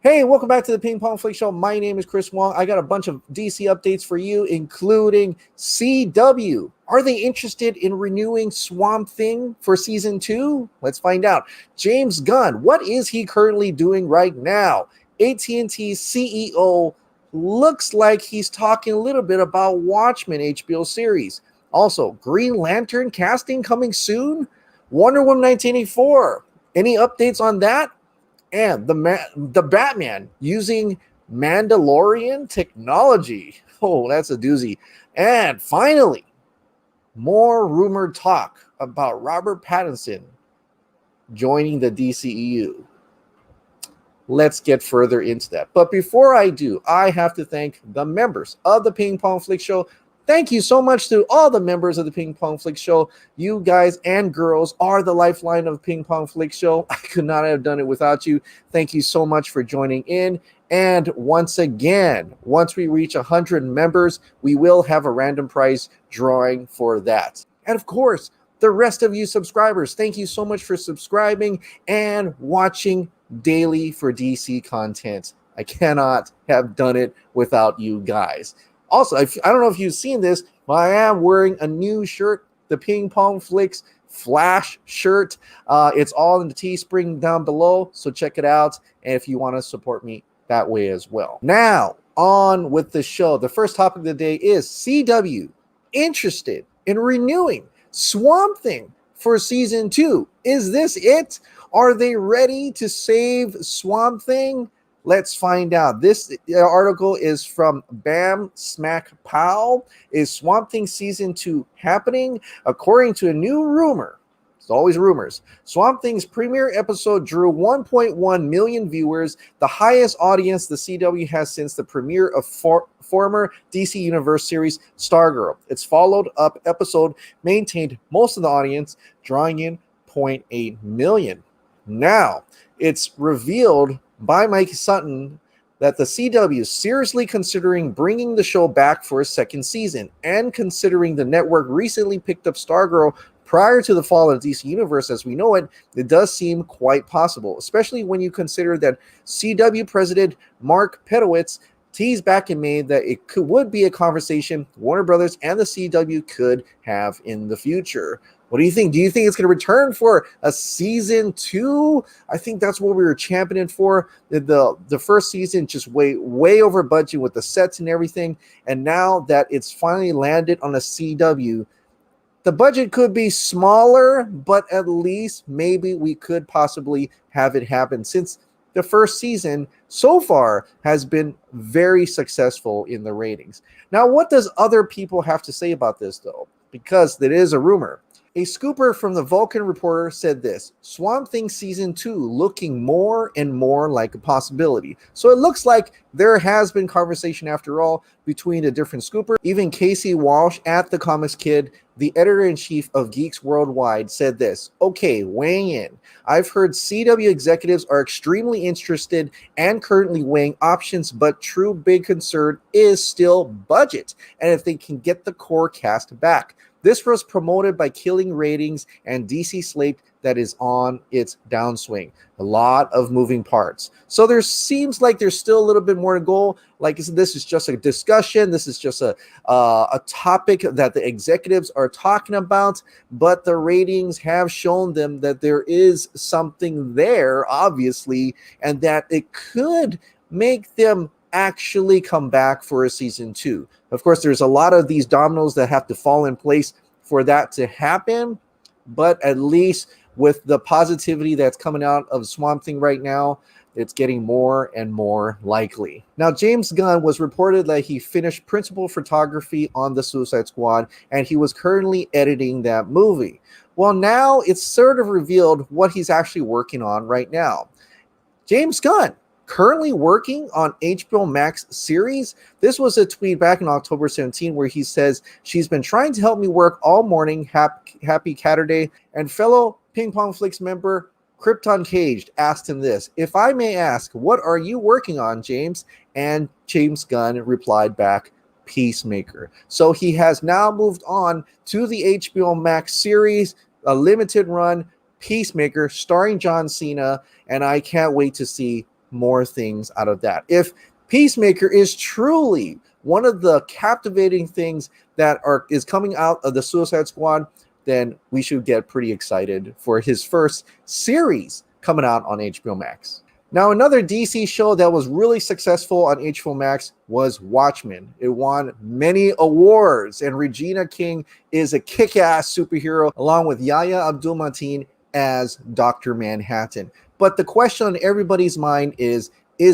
Hey, welcome back to the Ping Pong Flix Show. My name is Chris Wong. I got a bunch of DC updates for you, including CW. Are they interested in renewing Swamp Thing for season 2? Let's find out. James Gunn, what is he currently doing right now? AT&T CEO looks like he's talking a little bit about Watchmen HBO series. Also, Green Lantern casting coming soon? Wonder Woman 1984. Any updates on that? And the Batman using Mandalorian technology. Oh, that's a doozy. And finally, more rumored talk about Robert Pattinson joining the DCEU. Let's get further into that. But before I do, I have to thank the members of the Ping Pong Flix Show. Thank you so much to all the members of the Ping Pong Flix Show. You guys and girls are the lifeline of Ping Pong Flix Show. I could not have done it without you. Thank you so much for joining in. And once again, once we reach 100 members, we will have a random prize drawing for that. And of course, the rest of you subscribers, thank you so much for subscribing and watching daily for DC content. I cannot have done it without you guys. Also, I don't know if you've seen this, but I am wearing a new shirt, the Ping Pong Flix Flash shirt. It's all in the Teespring down below, so check it out. And if you want to support me that way as well. Now, on with the show. The first topic of the day is CW interested in renewing Swamp Thing for season 2. Is this it? Are they ready to save Swamp Thing? Let's find out. This article is from Bam Smack Pow. Is Swamp Thing season 2 happening? According to a new rumor, it's always rumors, Swamp Thing's premiere episode drew 1.1 million viewers, the highest audience the CW has since the premiere of former DC Universe series Stargirl. Its followed-up episode maintained most of the audience, drawing in 0.8 million. Now, it's revealed by Mike Sutton that the CW is seriously considering bringing the show back for a second season, and considering the network recently picked up Stargirl prior to the fall of the DC Universe as we know it, it does seem quite possible, especially when you consider that CW president Mark Pedowitz teased back in May that it would be a conversation Warner Brothers and the CW could have in the future. What do you think? Do you think it's going to return for a season 2? I think that's what we were championing for. The first season just way over budget with the sets and everything. And now that it's finally landed on a CW, the budget could be smaller, but at least maybe we could possibly have it happen, since the first season so far has been very successful in the ratings. Now, what does other people have to say about this, though? Because it is a rumor. A scooper from the Vulcan Reporter said this: Swamp Thing season 2 looking more and more like a possibility. So it looks like there has been conversation after all between the different scoopers. Even Casey Walsh at the Comics Kid, the editor-in-chief of Geeks Worldwide, said this: okay, weighing in. I've heard CW executives are extremely interested and currently weighing options, but true big concern is still budget and if they can get the core cast back. This was promoted by Killing Ratings and DC Slate that is on its downswing. A lot of moving parts. So there seems like there's still a little bit more to go. Like I said, this is just a discussion. This is just a topic that the executives are talking about, but the ratings have shown them that there is something there, obviously, and that it could make them actually come back for a season 2. Of course, there's a lot of these dominoes that have to fall in place for that to happen, but at least with the positivity that's coming out of Swamp Thing right now, it's getting more and more likely. Now, James Gunn was reported that he finished principal photography on the Suicide Squad, and he was currently editing that movie. Well, now it's sort of revealed what he's actually working on right now. James Gunn, currently working on HBO Max series. This was a tweet back in October 17 where he says, she's been trying to help me work all morning. Happy Catterday. And fellow Ping Pong Flix member Krypton Caged asked him this: if I may ask, what are you working on, James? And James Gunn replied back, Peacemaker. So he has now moved on to the HBO Max series, a limited run, Peacemaker, starring John Cena, and I can't wait to see more things out of that. If Peacemaker is truly one of the captivating things that is coming out of the Suicide Squad, then we should get pretty excited for his first series coming out on HBO Max. Now, another DC show that was really successful on HBO Max was Watchmen. It won many awards, and Regina King is a kick-ass superhero, along with Yahya Abdul-Mateen as Dr. Manhattan. But the question on everybody's mind is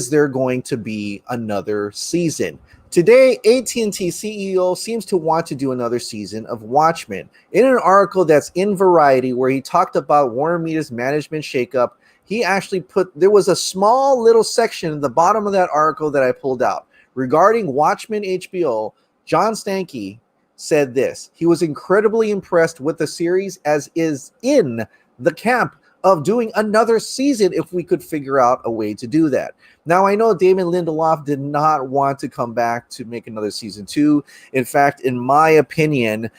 there going to be another season? Today, AT&T CEO seems to want to do another season of Watchmen. In an article that's in Variety where he talked about Warner Media's management shakeup, he actually there was a small little section at the bottom of that article that I pulled out. Regarding Watchmen HBO, John Stankey said this: he was incredibly impressed with the series, as is in the camp of doing another season if we could figure out a way to do that. Now, I know Damon Lindelof did not want to come back to make another season 2. In fact, in my opinion,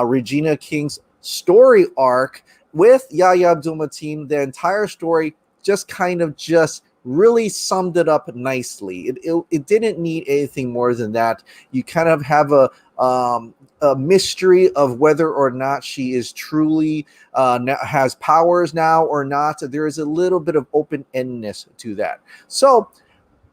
Regina King's story arc with Yahya Abdul-Mateen, the entire story just really summed it up nicely. It didn't need anything more than that. You kind of have a mystery of whether or not she is truly has powers now or not. There is a little bit of open-endedness to that. So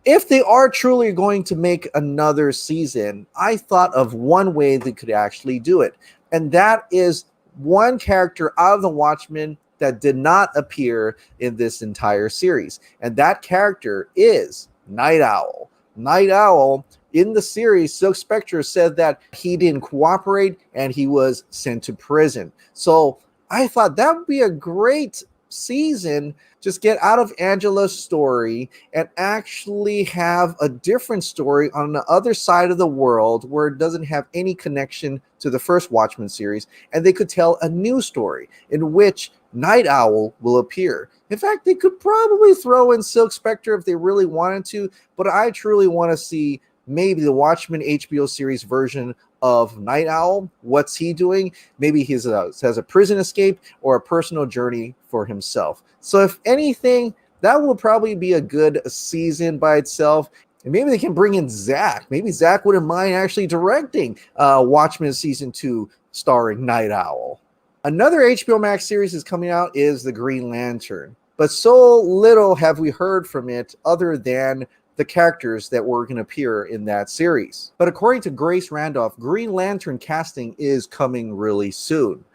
if they are truly going to make another season, I thought of one way they could actually do it. And that is one character out of the Watchmen that did not appear in this entire series. And that character is Night Owl. Night Owl, in the series, Silk Spectre said that he didn't cooperate and he was sent to prison. So I thought that would be a great season. Just get out of Angela's story and actually have a different story on the other side of the world where it doesn't have any connection to the first Watchmen series, and they could tell a new story in which Night Owl will appear. In fact, they could probably throw in Silk Spectre if they really wanted to, but I truly want to see maybe the Watchmen HBO series version of Night Owl. What's he doing? Maybe he has a prison escape or a personal journey for himself. So if anything, that will probably be a good season by itself. And maybe they can bring in Zack. Maybe Zack wouldn't mind actually directing Watchmen Season 2 starring Night Owl. Another HBO Max series is coming out is The Green Lantern. But so little have we heard from it other than the characters that were going to appear in that series. But according to Grace Randolph, Green Lantern casting is coming really soon.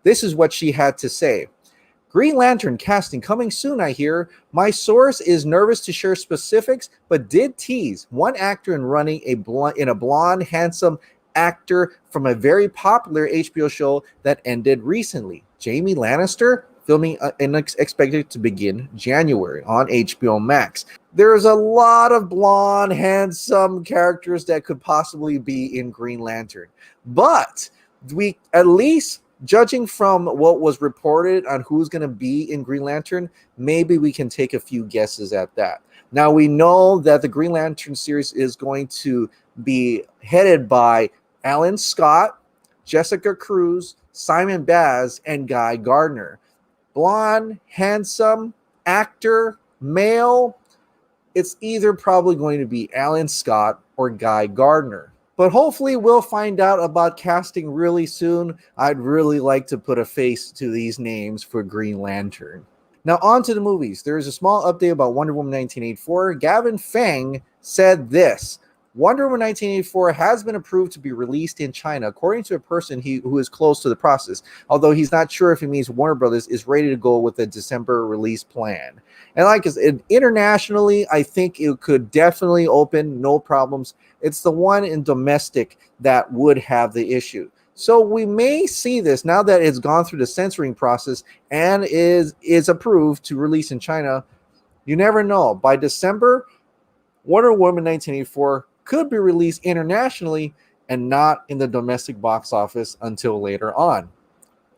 This is what she had to say. Green Lantern casting coming soon, I hear. My source is nervous to share specifics, but did tease one actor in running a blonde, handsome actor from a very popular HBO show that ended recently. Jamie Lannister, filming expected to begin January on HBO Max. There's a lot of blonde, handsome characters that could possibly be in Green Lantern. But we, at least judging from what was reported on who's going to be in Green Lantern, maybe we can take a few guesses at that. Now, we know that the Green Lantern series is going to be headed by Alan Scott, Jessica Cruz, Simon Baz, and Guy Gardner. Blonde, handsome, actor, male. It's either probably going to be Alan Scott or Guy Gardner. But hopefully we'll find out about casting really soon. I'd really like to put a face to these names for Green Lantern. Now on to the movies. There is a small update about Wonder Woman 1984. Gavin Feng said this: Wonder Woman 1984 has been approved to be released in China, according to a person who is close to the process, although he's not sure if it means Warner Brothers is ready to go with a December release plan. And like I said, internationally, I think it could definitely open, no problems. It's the one in domestic that would have the issue. So we may see this now that it's gone through the censoring process and is approved to release in China. You never know. By December, Wonder Woman 1984 could be released internationally and not in the domestic box office until later on,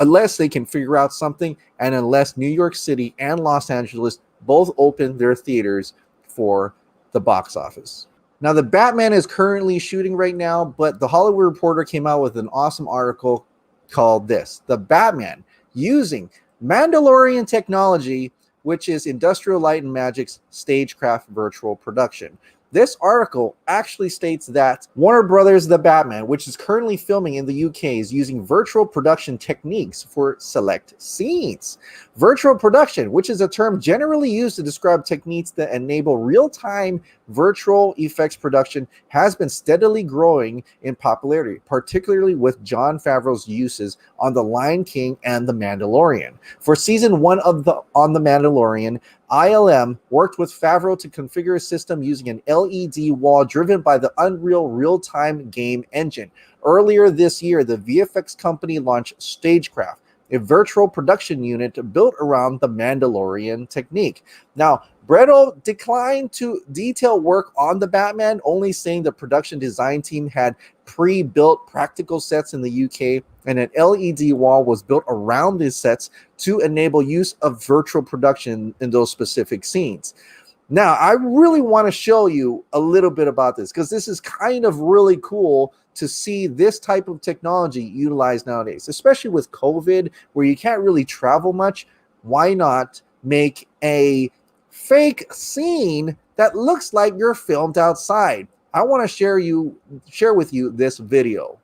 unless they can figure out something, and unless New York City and Los Angeles both open their theaters for the box office. Now, the Batman is currently shooting right now, but the Hollywood Reporter came out with an awesome article called this: The Batman Using Mandalorian Technology which is Industrial Light and Magic's StageCraft virtual production. This article actually states that Warner Brothers' The Batman, which is currently filming in the UK, is using virtual production techniques for select scenes. Virtual production, which is a term generally used to describe techniques that enable real-time virtual effects production, has been steadily growing in popularity, particularly with Jon Favreau's uses on The Lion King and The Mandalorian. For season 1 of The Mandalorian, ILM worked with Favreau to configure a system using an LED wall driven by the Unreal real-time game engine. Earlier this year, the VFX company launched StageCraft, a virtual production unit built around the Mandalorian technique. Now, Bretto declined to detail work on the Batman, only saying the production design team had pre-built practical sets in the UK, and an LED wall was built around these sets to enable use of virtual production in those specific scenes. Now, I really want to show you a little bit about this because this is kind of really cool to see this type of technology utilized nowadays, especially with COVID, where you can't really travel much. Why not make a fake scene that looks like you're filmed outside? I want to share with you this video.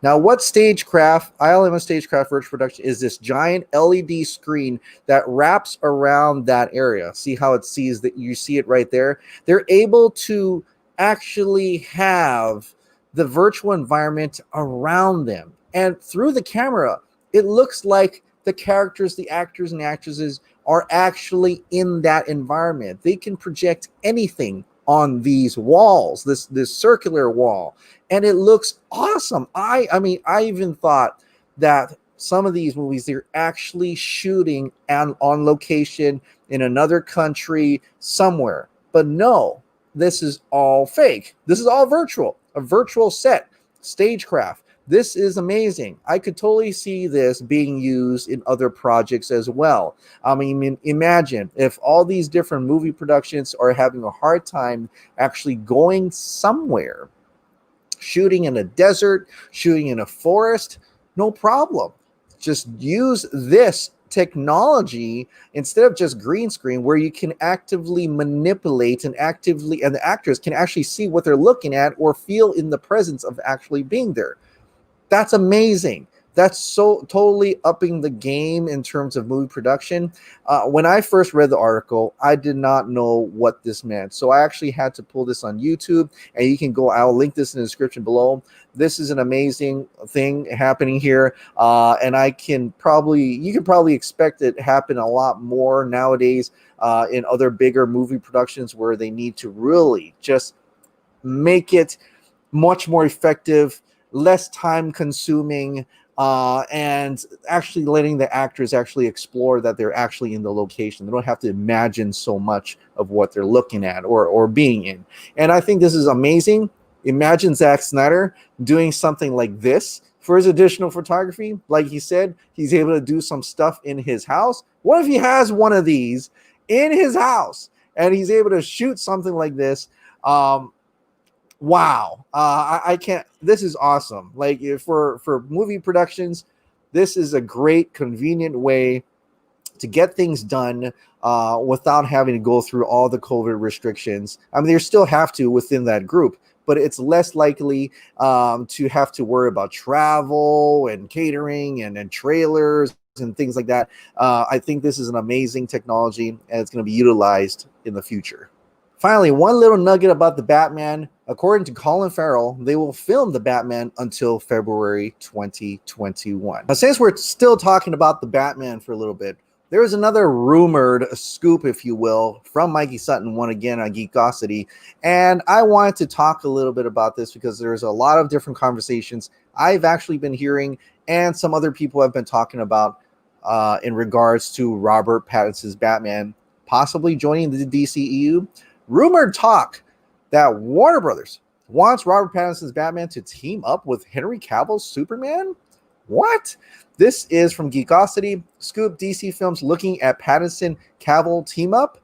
Now, what StageCraft, ILM StageCraft virtual production, is this giant LED screen that wraps around that area. See how it sees that? You see it right there. They're able to actually have the virtual environment around them, and through the camera, it looks like the characters, the actors and actresses are actually in that environment. They can project anything on these walls, this circular wall, and it looks awesome. I mean, I even thought that some of these movies, they're actually shooting on location in another country somewhere, but no, this is all fake. This is all virtual, a virtual set, StageCraft. This is amazing. I could totally see this being used in other projects as well. I mean, imagine if all these different movie productions are having a hard time actually going somewhere, shooting in a desert, shooting in a forest, no problem. Just use this technology instead of just green screen, where you can actively manipulate and the actors can actually see what they're looking at or feel in the presence of actually being there. That's amazing. That's so totally upping the game in terms of movie production. When I first read the article, I did not know what this meant. So I actually had to pull this on YouTube, and you can go, I'll link this in the description below. This is an amazing thing happening here. And you can probably expect it to happen a lot more nowadays in other bigger movie productions where they need to really just make it much more effective, less time consuming, and actually letting the actors actually explore that they're actually in the location. They don't have to imagine so much of what they're looking at or being in. And I think this is amazing. Imagine Zack Snyder doing something like this for his additional photography. Like he said, he's able to do some stuff in his house. What if he has one of these in his house and he's able to shoot something like this? Wow. I can't, this is awesome. Like for movie productions, this is a great, convenient way to get things done without having to go through all the COVID restrictions. I mean, they still have to within that group, but it's less likely to have to worry about travel and catering and trailers and things like that. I think this is an amazing technology, and it's going to be utilized in the future. Finally, one little nugget about the Batman. According to Colin Farrell, they will film the Batman until February 2021. Now, since we're still talking about the Batman for a little bit, there is another rumored scoop, if you will, from Mikey Sutton, one again on Geekosity. And I wanted to talk a little bit about this because there's a lot of different conversations I've actually been hearing and some other people have been talking about in regards to Robert Pattinson's Batman possibly joining the DCEU. Rumored talk that Warner Brothers wants Robert Pattinson's Batman to team up with Henry Cavill's Superman? What? This is from Geekosity. Scoop: DC Films looking at Pattinson Cavill team up.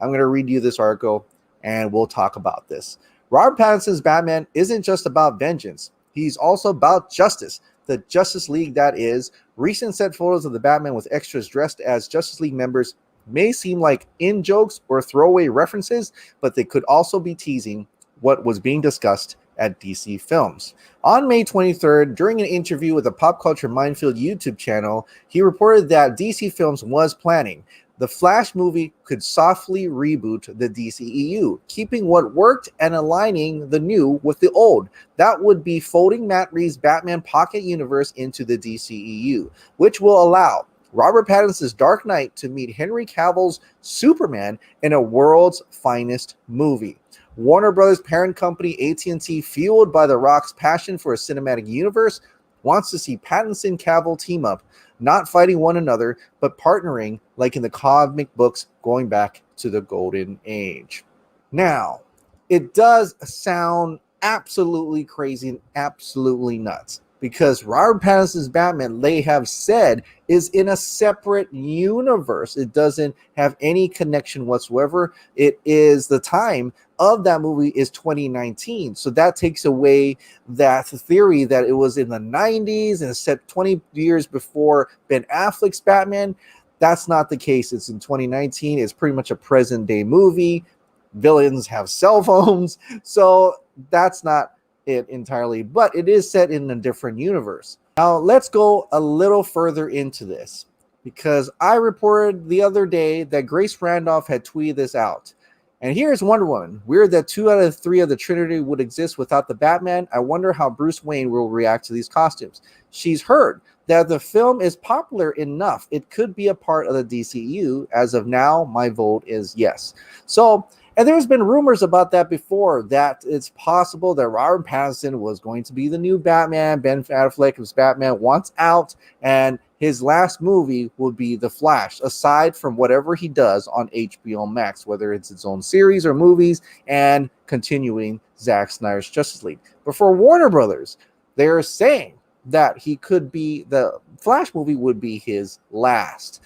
I'm going to read you this article and we'll talk about this. Robert Pattinson's Batman isn't just about vengeance. He's also about justice. The Justice League, that is. Recent set photos of the Batman with extras dressed as Justice League members may seem like in-jokes or throwaway references, but they could also be teasing what was being discussed at DC Films. On May 23rd, during an interview with the Pop Culture Minefield YouTube channel, he reported that DC Films was planning the Flash movie could softly reboot the DCEU, keeping what worked and aligning the new with the old. That would be folding Matt Reeves' Batman Pocket Universe into the DCEU, which will allow Robert Pattinson's Dark Knight to meet Henry Cavill's Superman in a world's finest movie. Warner Brothers' parent company AT&T, fueled by The Rock's passion for a cinematic universe, wants to see Pattinson Cavill team up, not fighting one another, but partnering like in the comic books going back to the Golden Age. Now, it does sound absolutely crazy and absolutely nuts because Robert Pattinson's Batman, they have said, is in a separate universe. It doesn't have any connection whatsoever. It is the time of that movie is 2019. So that takes away that theory that it was in the 90s and set 20 years before Ben Affleck's Batman. That's not the case. It's in 2019. It's pretty much a present day movie. Villains have cell phones. So that's not it entirely, but it is set in a different universe. Now let's go a little further into this because I reported the other day that Grace Randolph had tweeted this out. And here's Wonder Woman. Weird that 2 out of 3 of the Trinity would exist without the Batman. I wonder how Bruce Wayne will react to these costumes. She's heard that the film is popular enough. It could be a part of the DCEU. As of now, my vote is yes. So, and there's been rumors about that before, that it's possible that Robert Pattinson was going to be the new Batman. Ben Affleck's Batman wants out, and his last movie will be The Flash, aside from whatever he does on HBO Max, whether it's its own series or movies, and continuing Zack Snyder's Justice League. But for Warner Brothers, they're saying that he could be, the Flash movie would be his last.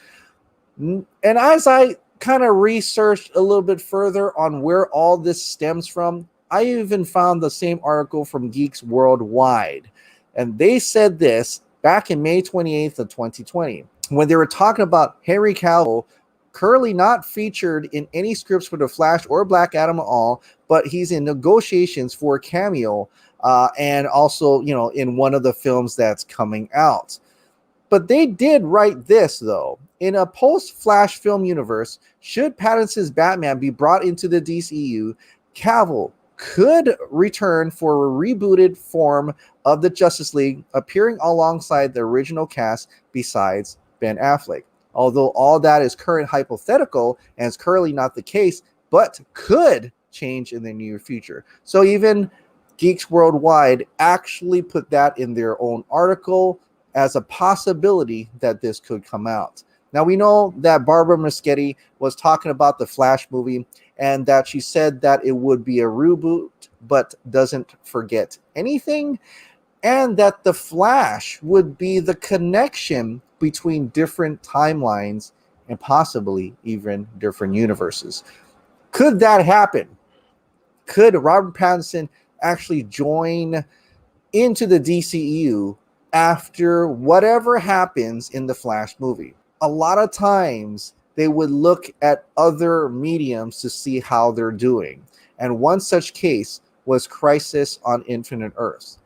And as I kind of researched a little bit further on where all this stems from, I even found the same article from Geeks Worldwide. And they said this back in May 28th of 2020, when they were talking about Henry Cavill currently not featured in any scripts for The Flash or Black Adam at all, but he's in negotiations for a cameo and also, you know, in one of the films that's coming out. But they did write this, though. In a post-Flash film universe, should Pattinson's Batman be brought into the DCEU, Cavill could return for a rebooted form of the Justice League, appearing alongside the original cast besides Ben Affleck. Although all that is current hypothetical and is currently not the case, but could change in the near future. So even Geeks Worldwide actually put that in their own article as a possibility that this could come out. Now, we know that Barbara Muschietti was talking about the Flash movie and that she said that it would be a reboot, but doesn't forget anything, and that the Flash would be the connection between different timelines and possibly even different universes. Could that happen? Could Robert Pattinson actually join into the DCEU after whatever happens in the Flash movie? A lot of times they would look at other mediums to see how they're doing. And one such case was Crisis on Infinite Earths.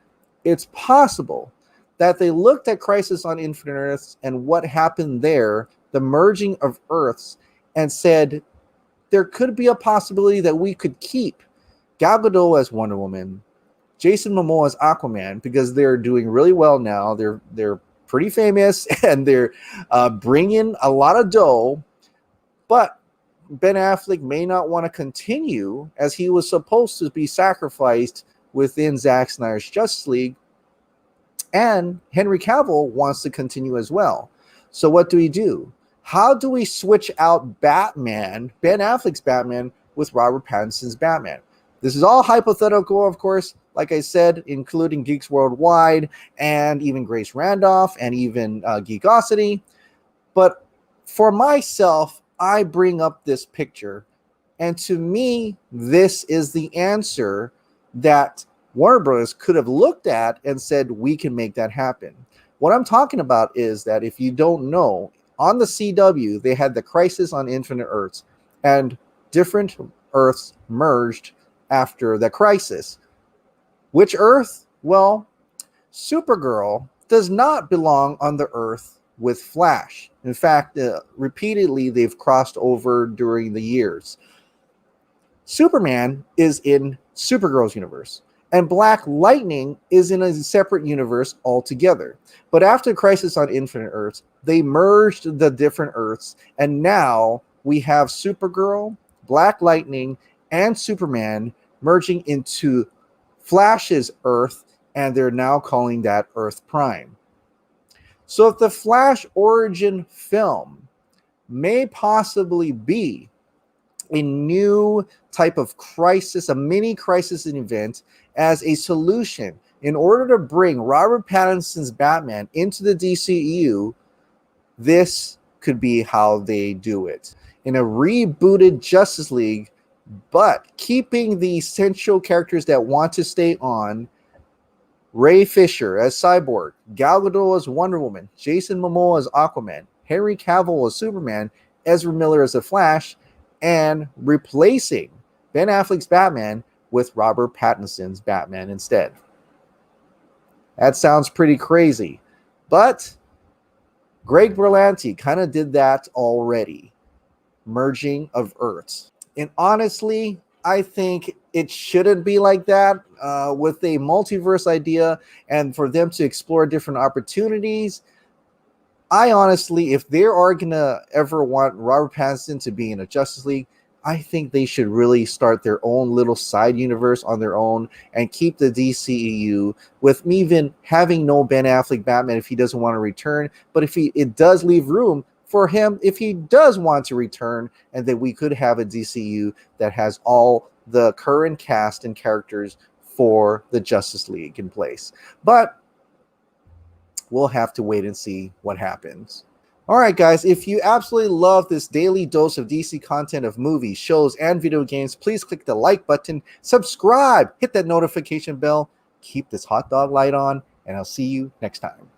It's possible that they looked at Crisis on Infinite Earths and what happened there, the merging of Earths, and said there could be a possibility that we could keep Gal Gadot as Wonder Woman, Jason Momoa as Aquaman, because they're doing really well now. They're pretty famous and they're bringing a lot of dough, but Ben Affleck may not want to continue as he was supposed to be sacrificed within Zack Snyder's Justice League, and Henry Cavill wants to continue as well. So what do we do? How do we switch out Batman, Ben Affleck's Batman, with Robert Pattinson's Batman? This is all hypothetical, of course, like I said, including Geeks Worldwide and even Grace Randolph and even Geekosity. But for myself, I bring up this picture, and to me, this is the answer that Warner Bros. Could have looked at and said, we can make that happen. What I'm talking about is that if you don't know, on the CW, they had the Crisis on Infinite Earths, and different Earths merged after the Crisis. Which Earth? Well, Supergirl does not belong on the Earth with Flash. In fact, repeatedly they've crossed over during the years. Superman is in Supergirl's universe, and Black Lightning is in a separate universe altogether. But after Crisis on Infinite Earths, they merged the different Earths, and now we have Supergirl, Black Lightning, and Superman merging into Flash's Earth, and they're now calling that Earth Prime. So if the Flash origin film may possibly be a new type of crisis, a mini crisis event, as a solution in order to bring Robert Pattinson's Batman into the DCEU, this could be how they do it. In a rebooted Justice League, but keeping the essential characters that want to stay on: Ray Fisher as Cyborg, Gal Gadot as Wonder Woman, Jason Momoa as Aquaman, Henry Cavill as Superman, Ezra Miller as the Flash, and replacing Ben Affleck's Batman with Robert Pattinson's Batman instead. That sounds pretty crazy, but Greg Berlanti kind of did that already, merging of Earths. And honestly, I think it shouldn't be like that with a multiverse idea, and for them to explore different opportunities. I honestly, if they are going to ever want Robert Pattinson to be in a Justice League, I think they should really start their own little side universe on their own and keep the DCEU, with even having no Ben Affleck Batman if he doesn't want to return. But if it does leave room for him, if he does want to return, and that we could have a DCU that has all the current cast and characters for the Justice League in place. But we'll have to wait and see what happens. All right, guys, if you absolutely love this daily dose of DC content of movies, shows, and video games, please click the like button, subscribe, hit that notification bell, keep this hot dog light on, and I'll see you next time.